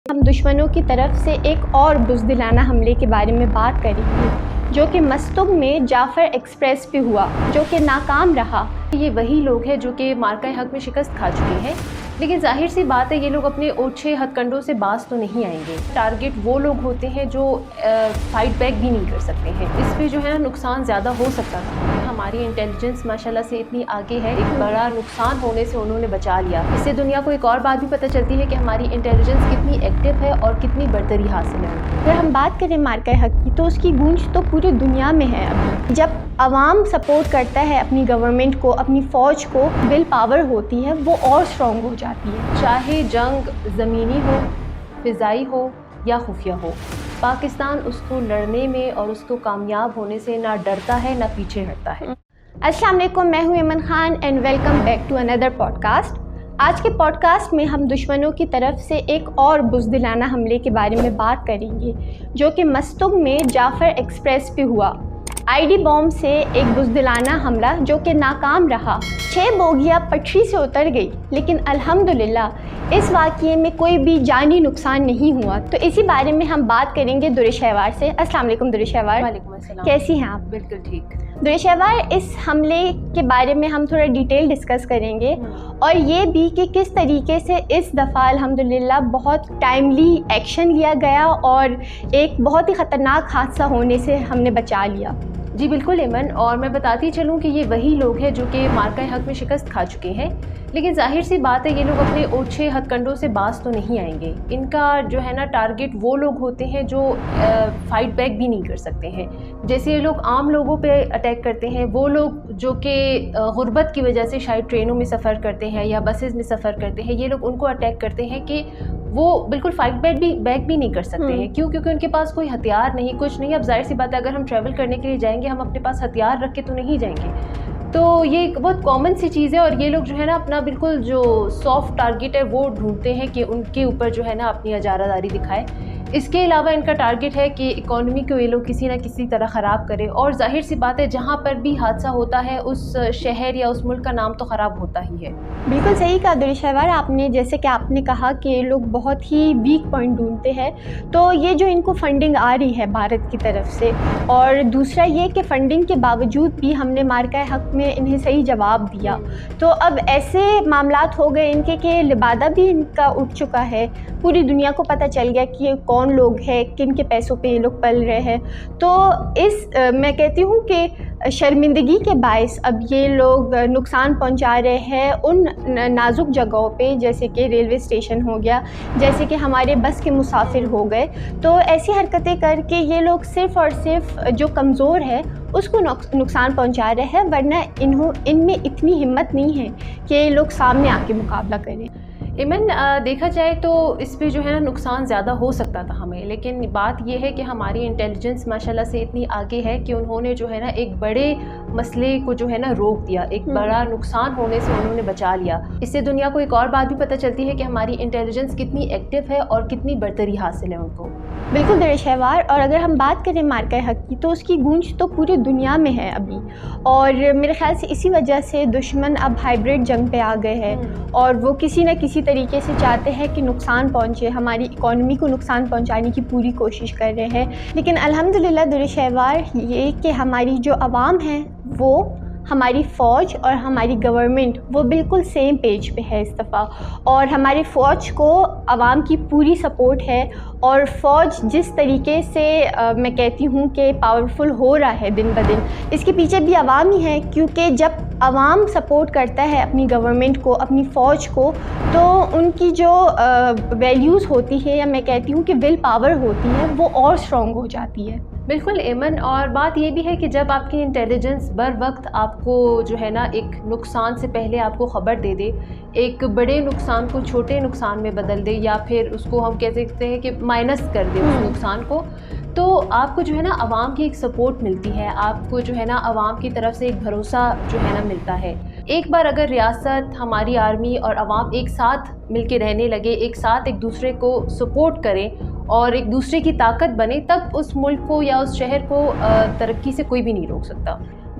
ہم دشمنوں کی طرف سے ایک اور بزدلانہ حملے کے بارے میں بات کریں گے جو کہ مستنگ میں جعفر ایکسپریس پہ ہوا، جو کہ ناکام رہا۔ یہ وہی لوگ ہیں جو کہ مارکہ حق میں شکست کھا چکے ہیں، لیکن ظاہر سی بات ہے یہ لوگ اپنے اوچھے ہتھ کنڈوں سے باز تو نہیں آئیں گے۔ ٹارگٹ وہ لوگ ہوتے ہیں جو فائٹ بیک بھی نہیں کر سکتے ہیں۔ اس پہ جو ہے نا نقصان زیادہ ہو سکتا تھا۔ ہماری انٹیلیجنس ماشاءاللہ سے اتنی آگے ہے، ایک بڑا نقصان ہونے سے انہوں نے بچا لیا۔ اس سے دنیا کو ایک اور بات بھی پتہ چلتی ہے کہ ہماری انٹیلیجنس کتنی ایکٹیو ہے اور کتنی برتری حاصل ہے۔ اگر ہم بات کریں مارکہ حق کی تو اس کی گونج تو پوری دنیا میں ہے ابھی۔ جب عوام سپورٹ کرتا ہے اپنی گورنمنٹ کو، اپنی فوج کو، ول پاور ہوتی ہے وہ اور اسٹرانگ ہو جاتی ہے۔ چاہے جنگ زمینی ہو، فضائی ہو یا خفیہ ہو، پاکستان اس کو لڑنے میں اور اس کو کامیاب ہونے سے نہ ڈرتا ہے نہ پیچھے ہٹتا ہے۔ السلام علیکم، میں ہوں Aiman Khan and welcome back to Andar podcast. آج کے پوڈ کاسٹ میں ہم دشمنوں کی طرف سے ایک اور بزدلانہ حملے کے بارے میں بات کریں گے جو کہ مستنگ میں جعفر ایکسپریس پہ ہوا۔ آئی ڈی بام سے ایک بزدلانہ حملہ جو کہ ناکام رہا۔ 6 بوگیاں پٹری سے اتر گئی، لیکن الحمدللہ اس واقعے میں کوئی بھی جانی نقصان نہیں ہوا۔ تو اسی بارے میں ہم بات کریں گے درِ شہوار سے۔ السلام علیکم درِ شہوار۔ وعلیکم السلام۔ کیسی ہیں آپ؟ بالکل ٹھیک۔ درِ شہوار، اس حملے کے بارے میں ہم تھوڑا ڈیٹیل ڈسکس کریں گے اور یہ بھی کہ کس طریقے سے اس دفعہ الحمدللہ بہت ٹائملی ایکشن لیا گیا اور ایک بہت ہی خطرناک حادثہ ہونے سے ہم نے بچا لیا۔ جی بالکل ایمن، اور میں بتاتی چلوں کہ یہ وہی لوگ ہیں جو کہ مارکہ حق میں شکست کھا چکے ہیں، لیکن ظاہر سی بات ہے یہ لوگ اپنے اوچھے ہتھ کنڈوں سے باز تو نہیں آئیں گے۔ ان کا جو ہے نا ٹارگٹ وہ لوگ ہوتے ہیں جو فائٹ بیک بھی نہیں کر سکتے ہیں۔ جیسے یہ لوگ عام لوگوں پہ اٹیک کرتے ہیں، وہ لوگ جو کہ غربت کی وجہ سے شاید ٹرینوں میں سفر کرتے ہیں یا بسز میں سفر کرتے ہیں، یہ لوگ ان کو اٹیک کرتے ہیں کہ وہ بالکل فائٹ بیک بھی نہیں کر سکتے ہیں۔ کیوں؟ کیونکہ ان کے پاس کوئی ہتھیار نہیں، کچھ نہیں۔ اب ظاہر سی بات ہے اگر ہم ٹریول کرنے کے لیے جائیں گے ہم اپنے پاس ہتھیار رکھ کے تو نہیں جائیں گے۔ تو یہ ایک بہت کامن سی چیز ہے، اور یہ لوگ جو ہے نا اپنا بالکل جو سافٹ ٹارگٹ ہے وہ ڈھونڈتے ہیں کہ ان کے اوپر جو ہے نا اپنی اجارہ داری دکھائے۔ اس کے علاوہ ان کا ٹارگٹ ہے کہ اکانومی کو یہ لوگ کسی نہ کسی طرح خراب کرے، اور ظاہر سی بات ہے جہاں پر بھی حادثہ ہوتا ہے اس شہر یا اس ملک کا نام تو خراب ہوتا ہی ہے۔ بالکل صحیح کہا درِ شہوار آپ نے، جیسے کہ آپ نے کہا کہ یہ لوگ بہت ہی ویک پوائنٹ ڈھونڈتے ہیں۔ تو یہ جو ان کو فنڈنگ آ رہی ہے بھارت کی طرف سے، اور دوسرا یہ کہ فنڈنگ کے باوجود بھی ہم نے مارکہ حق میں انہیں صحیح جواب دیا۔ تو اب ایسے معاملات ہو گئے ان کے کہ لبادہ بھی ان کا اٹھ چکا ہے، پوری دنیا کو پتہ چل گیا کہ یہ کون لوگ ہیں، کن کے پیسوں پہ یہ لوگ پل رہے ہیں۔ تو میں کہتی ہوں کہ شرمندگی کے باعث اب یہ لوگ نقصان پہنچا رہے ہیں ان نازک جگہوں پہ، جیسے کہ ریلوے اسٹیشن ہو گیا، جیسے کہ ہمارے بس کے مسافر ہو گئے۔ تو ایسی حرکتیں کر کے یہ لوگ صرف اور صرف جو کمزور ہے اس کو نقصان پہنچا رہے ہیں، ورنہ ان میں اتنی ہمت نہیں ہے کہ یہ لوگ سامنے آ کے مقابلہ کریں۔ ایمن، دیکھا جائے تو اس پہ جو ہے نا نقصان زیادہ ہو سکتا تھا ہمیں، لیکن بات یہ ہے کہ ہماری انٹیلیجنس ماشاءاللہ سے اتنی آگے ہے کہ انہوں نے جو ہے نا ایک بڑے مسئلے کو جو ہے نا روک دیا، ایک بڑا نقصان ہونے سے انہوں نے بچا لیا۔ اس سے دنیا کو ایک اور بات بھی پتہ چلتی ہے کہ ہماری انٹیلیجنس کتنی ایکٹیو ہے اور کتنی برتری حاصل ہے ان کو۔ بالکل درِ شہوار، اور اگر ہم بات کریں مارکہ حق کی تو اس کی گونج تو پوری دنیا میں ہے ابھی، اور میرے خیال سے اسی وجہ سے دشمن اب ہائیبریڈ جنگ پہ آ گئے ہیں، اور وہ کسی نہ کسی طریقے سے چاہتے ہیں کہ نقصان پہنچے، ہماری اکانومی کو نقصان پہنچانے کی پوری کوشش کر رہے ہیں۔ لیکن الحمدللہ درِ شہوار یہ کہ ہماری جو عوام ہیں، وہ ہماری فوج اور ہماری گورنمنٹ وہ بالکل سیم پیج پہ ہے اس دفعہ، اور ہماری فوج کو عوام کی پوری سپورٹ ہے، اور فوج جس طریقے سے میں کہتی ہوں کہ پاورفل ہو رہا ہے دن بدن، اس کے پیچھے بھی عوام ہی ہے، کیونکہ جب عوام سپورٹ کرتا ہے اپنی گورنمنٹ کو، اپنی فوج کو، تو ان کی جو ویلیوز ہوتی ہے یا میں کہتی ہوں کہ ول پاور ہوتی ہے وہ اور اسٹرانگ ہو جاتی ہے۔ بالکل ایمن، اور بات یہ بھی ہے کہ جب آپ کی انٹیلیجنس بر وقت آپ کو جو ہے نا ایک نقصان سے پہلے آپ کو خبر دے دے، ایک بڑے نقصان کو چھوٹے نقصان میں بدل دے، یا پھر اس کو ہم کہہ سکتے ہیں کہ مائنس کر دے اس نقصان کو، تو آپ کو جو ہے نا عوام کی ایک سپورٹ ملتی ہے، آپ کو جو ہے نا عوام کی طرف سے ایک بھروسہ جو ہے نا ملتا ہے۔ ایک بار اگر ریاست، ہماری آرمی اور عوام ایک ساتھ مل کے رہنے لگے، ایک ساتھ ایک دوسرے کو سپورٹ کریں اور ایک دوسرے کی طاقت بنے، تب اس ملک کو یا اس شہر کو ترقی سے کوئی بھی نہیں روک سکتا۔